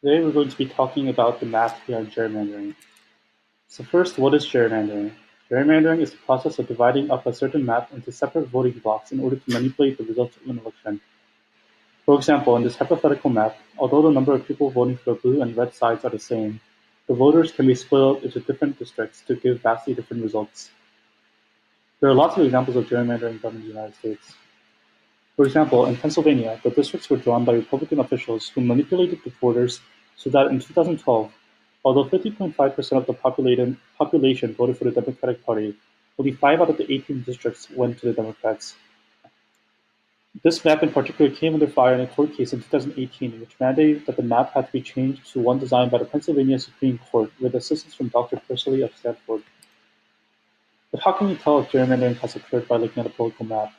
Today we're going to be talking about the math behind gerrymandering. So first, what is gerrymandering? Gerrymandering is the process of dividing up a certain map into separate voting blocks in order to manipulate the results of an election. For example, in this hypothetical map, although the number of people voting for the blue and red sides are the same, the voters can be split up into different districts to give vastly different results. There are lots of examples of gerrymandering done in the United States. For example, in Pennsylvania, the districts were drawn by Republican officials who manipulated the voters so that in 2012, although 50.5% of the population voted for the Democratic Party, only 5 out of the 18 districts went to the Democrats. This map in particular came under fire in a court case in 2018, which mandated that the map had to be changed to one designed by the Pennsylvania Supreme Court with assistance from Dr. Persley of Stanford. But how can we tell if gerrymandering has occurred by looking at a political map?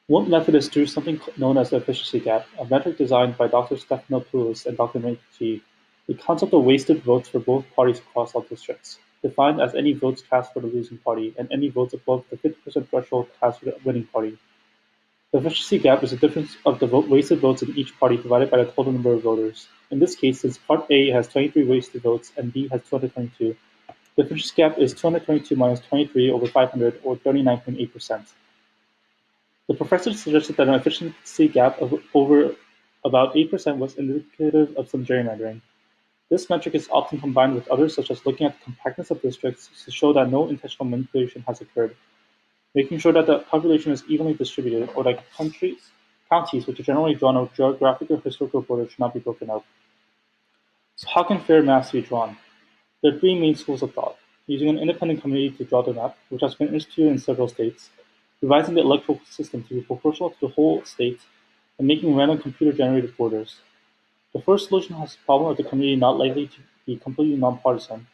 One method is through something known as the efficiency gap, a metric designed by Dr. Stephanopoulos and Dr. McGee. The concept of wasted votes for both parties across all districts, defined as any votes cast for the losing party and any votes above the 50% threshold cast for the winning party. The efficiency gap is the difference of the wasted votes in each party divided by the total number of voters. In this case, since Part A has 23 wasted votes and B has 222, the efficiency gap is 222 minus 23 over 500, or 39.8%. The professor suggested that an efficiency gap of over about 8% was indicative of some gerrymandering. This metric is often combined with others, such as looking at the compactness of districts to show that no intentional manipulation has occurred, making sure that the population is evenly distributed, or that counties which are generally drawn on geographic or historical borders should not be broken up. So how can fair maps be drawn? There are three main schools of thought: using an independent committee to draw the map, which has been instituted in several states; revising the electoral system to be proportional to the whole state; and making random computer-generated borders. The first solution has the problem of the committee not likely to be completely nonpartisan.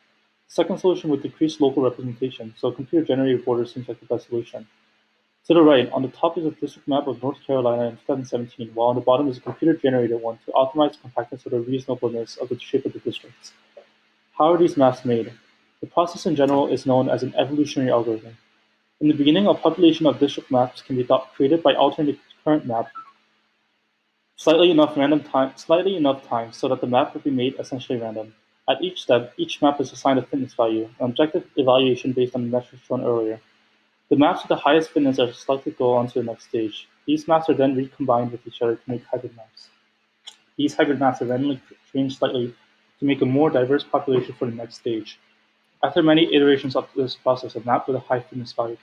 The second solution would decrease local representation, so a computer-generated border seems like the best solution. To the right, on the top is a district map of North Carolina in 2017, while on the bottom is a computer-generated one to optimize the compactness or the reasonableness of the shape of the districts. How are these maps made? The process in general is known as an evolutionary algorithm. In the beginning, a population of district maps can be created by altering the current map slightly enough time so that the map will be made essentially random. At each step, each map is assigned a fitness value, an objective evaluation based on the metrics shown earlier. The maps with the highest fitness are selected to go on to the next stage. These maps are then recombined with each other to make hybrid maps. These hybrid maps are randomly changed slightly to make a more diverse population for the next stage. After many iterations of this process, a map with a high fitness value